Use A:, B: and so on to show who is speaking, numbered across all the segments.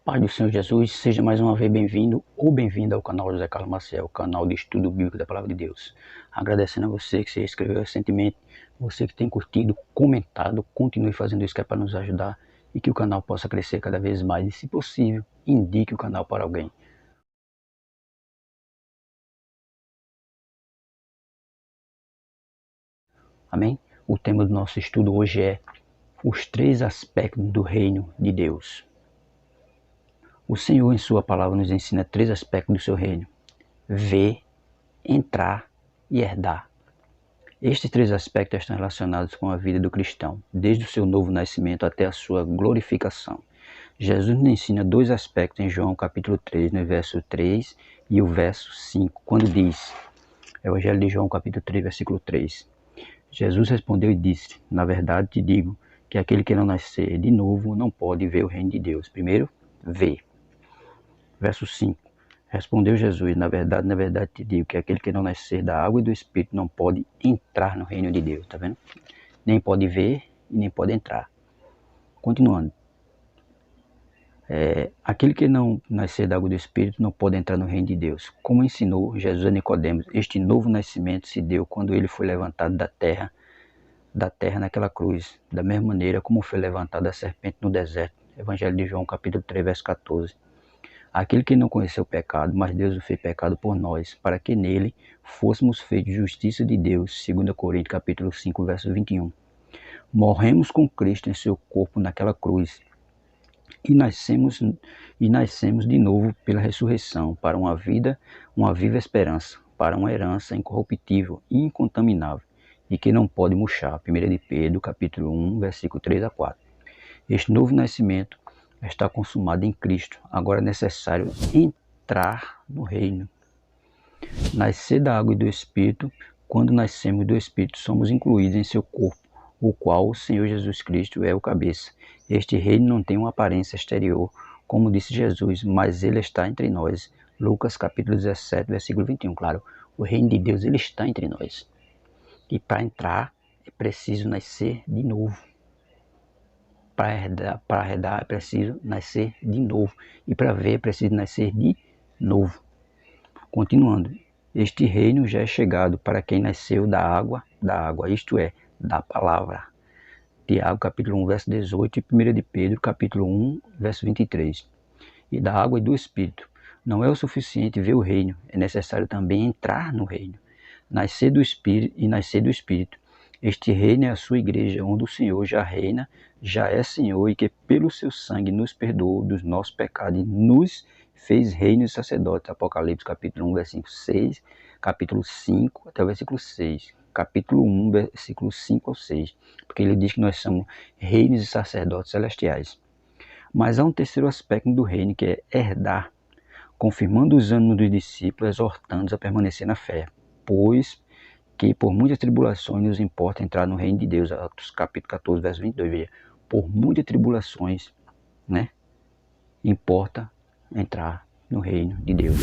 A: Paz do Senhor Jesus, seja mais uma vez bem-vindo ou bem-vinda ao canal José Carlos Maciel, canal de estudo bíblico da Palavra de Deus. Agradecendo a você que se inscreveu recentemente, você que tem curtido, comentado, continue fazendo isso que é para nos ajudar e que o canal possa crescer cada vez mais e, se possível, indique o canal para alguém. Amém? O tema do nosso estudo hoje é os 3 aspectos do reino de Deus. O Senhor, em sua palavra, nos ensina 3 aspectos do seu reino: ver, entrar e herdar. Estes 3 aspectos estão relacionados com a vida do cristão, desde o seu novo nascimento até a sua glorificação. Jesus nos ensina 2 aspectos em João capítulo 3, no verso 3 e o verso 5, quando diz, Evangelho de João capítulo 3, versículo 3, Jesus respondeu e disse: na verdade te digo, que aquele que não nascer de novo não pode ver o reino de Deus. Primeiro, ver. Verso 5. Respondeu Jesus: na verdade te digo, que aquele que não nascer da água e do Espírito não pode entrar no reino de Deus. Tá vendo? Nem pode ver e nem pode entrar. Continuando. Aquele que não nascer da água e do Espírito não pode entrar no reino de Deus. Como ensinou Jesus a Nicodemos, este novo nascimento se deu quando ele foi levantado da terra naquela cruz, da mesma maneira como foi levantada a serpente no deserto. Evangelho de João capítulo 3, verso 14. Aquele que não conheceu o pecado, mas Deus o fez pecado por nós, para que nele fôssemos feitos justiça de Deus, 2 Coríntios capítulo 5, verso 21. Morremos com Cristo em seu corpo naquela cruz, e nascemos de novo pela ressurreição, para uma viva esperança, para uma herança incorruptível e incontaminável, e que não pode murchar. 1 de Pedro capítulo 1, versículo 3 a 4. Este novo nascimento está consumado em Cristo. Agora é necessário entrar no reino. Nascer da água e do Espírito. Quando nascemos do Espírito, somos incluídos em seu corpo, o qual o Senhor Jesus Cristo é o cabeça. Este reino não tem uma aparência exterior, como disse Jesus, mas ele está entre nós. Lucas capítulo 17, versículo 21. Claro, o reino de Deus ele está entre nós. E para entrar é preciso nascer de novo. Para herdar é preciso nascer de novo. E para ver é preciso nascer de novo. Continuando. Este reino já é chegado para quem nasceu da água, isto é, da palavra. Tiago capítulo 1, verso 18 e 1 de Pedro capítulo 1, verso 23. E da água e do Espírito. Não é o suficiente ver o reino, é necessário também entrar no reino. Nascer do Espírito. Este reino é a sua igreja, onde o Senhor já reina, já é Senhor, e que pelo seu sangue nos perdoou dos nossos pecados e nos fez reino e sacerdote. Apocalipse capítulo 1, versículo 6, capítulo 5 até o versículo 6. Capítulo 1, versículo 5 ao 6. Porque ele diz que nós somos reinos e sacerdotes celestiais. Mas há um terceiro aspecto do reino, que é herdar, confirmando os ânimos dos discípulos, exortando-os a permanecer na fé. Pois que por muitas tribulações nos importa entrar no reino de Deus. Atos capítulo 14, verso 22. Veja, por muitas tribulações, importa entrar no reino de Deus.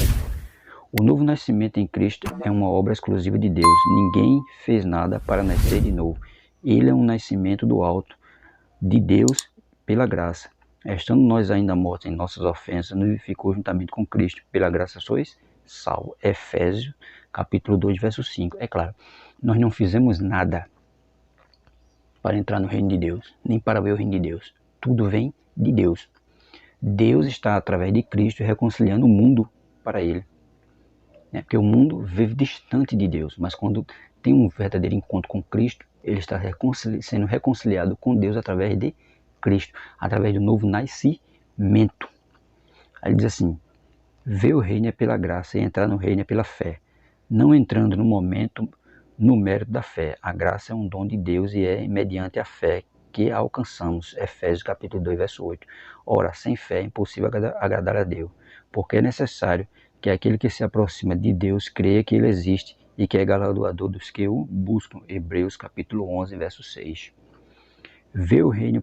A: O novo nascimento em Cristo é uma obra exclusiva de Deus. Ninguém fez nada para nascer de novo. Ele é um nascimento do alto, de Deus, pela graça. Estando nós ainda mortos em nossas ofensas, nos vivificou juntamente com Cristo. Pela graça sois salvo. Efésios capítulo 2, verso 5. É claro, nós não fizemos nada para entrar no reino de Deus, nem para ver o reino de Deus. Tudo vem de Deus. Deus está, através de Cristo, reconciliando o mundo para Ele. Porque o mundo vive distante de Deus, mas quando tem um verdadeiro encontro com Cristo, ele está sendo reconciliado com Deus através de Cristo, através do novo nascimento. Aí ele diz assim: ver o reino é pela graça e entrar no reino é pela fé. Não entrando no mérito da fé. A graça é um dom de Deus e é mediante a fé que a alcançamos. Efésios capítulo 2, verso 8. Ora, sem fé é impossível agradar a Deus, porque é necessário que aquele que se aproxima de Deus creia que Ele existe e que é galardoador dos que o buscam. Hebreus capítulo 11, verso 6. Ver o reino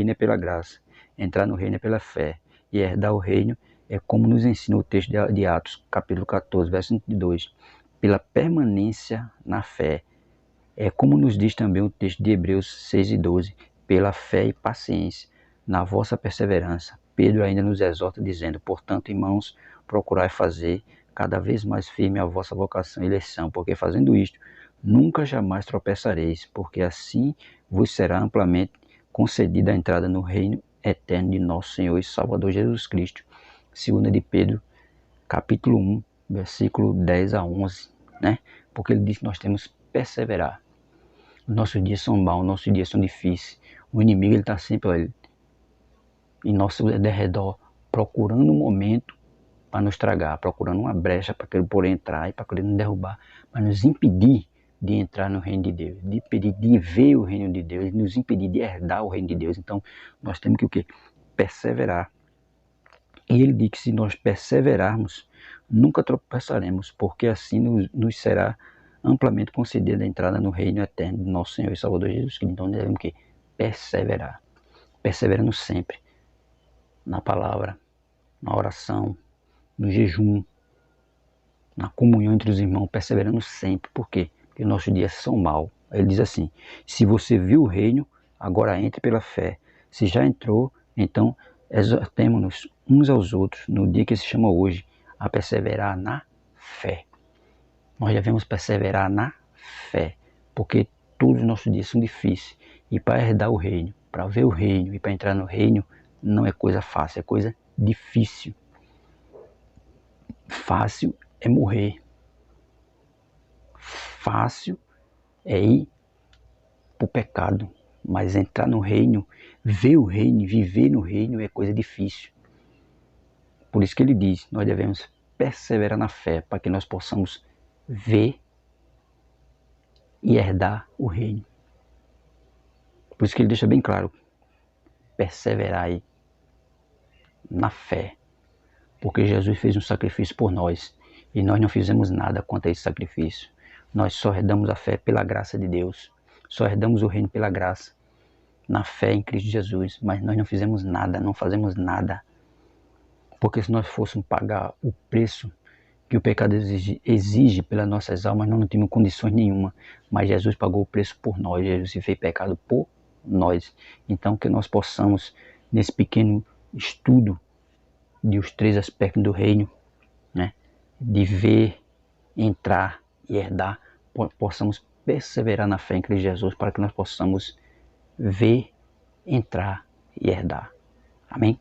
A: é pela graça, entrar no reino é pela fé, e herdar o reino é como nos ensina o texto de Atos, capítulo 14, verso 22, pela permanência na fé. É como nos diz também o texto de Hebreus 6 e 12, pela fé e paciência. na vossa perseverança. Pedro ainda nos exorta dizendo: portanto, irmãos, procurai fazer cada vez mais firme a vossa vocação e eleição, porque fazendo isto, nunca jamais tropeçareis, porque assim vos será amplamente concedida a entrada no reino eterno de nosso Senhor e Salvador Jesus Cristo. 2 de Pedro, capítulo 1, versículo 10 a 11, né? Porque ele diz que nós temos que perseverar. Nossos dias são maus, nossos dias são difíceis. O inimigo está sempre em nosso derredor, procurando um momento para nos tragar, procurando uma brecha para ele poder entrar e para querer nos derrubar, para nos impedir de entrar no reino de Deus, de impedir de ver o reino de Deus, de nos impedir de herdar o reino de Deus. Então, nós temos que o quê? Perseverar. E ele diz que se nós perseverarmos, nunca tropeçaremos, porque assim nos será amplamente concedida a entrada no reino eterno do nosso Senhor e Salvador Jesus Cristo. Então, devemos que perseverar. Perseverando sempre na palavra, na oração, no jejum, na comunhão entre os irmãos, perseverando sempre. Por quê? Porque nossos dias são maus. Ele diz assim: se você viu o reino, agora entre pela fé. Se já entrou, então exortemo-nos uns aos outros, no dia que se chama hoje, a perseverar na fé. Nós devemos perseverar na fé, porque todos os nossos dias são difíceis. E para herdar o reino, para ver o reino e para entrar no reino, não é coisa fácil, é coisa difícil. Fácil é morrer. Fácil é ir para o pecado. Mas entrar no reino, ver o reino, viver no reino é coisa difícil. Por isso que ele diz, nós devemos perseverar na fé, para que nós possamos ver e herdar o reino. Por isso que ele deixa bem claro, perseverar aí na fé. Porque Jesus fez um sacrifício por nós e nós não fizemos nada quanto a esse sacrifício. Nós só herdamos a fé pela graça de Deus. Só herdamos o reino pela graça, na fé em Cristo Jesus. Mas nós não fizemos nada, não fazemos nada. Porque se nós fôssemos pagar o preço que o pecado exige pelas nossas almas, nós não tínhamos condições nenhuma. Mas Jesus pagou o preço por nós, Jesus se fez pecado por nós. Então que nós possamos, nesse pequeno estudo de os 3 aspectos do reino, né, de ver, entrar e herdar, possamos perseverar na fé em Cristo Jesus, para que nós possamos ver, entrar e herdar. Amém?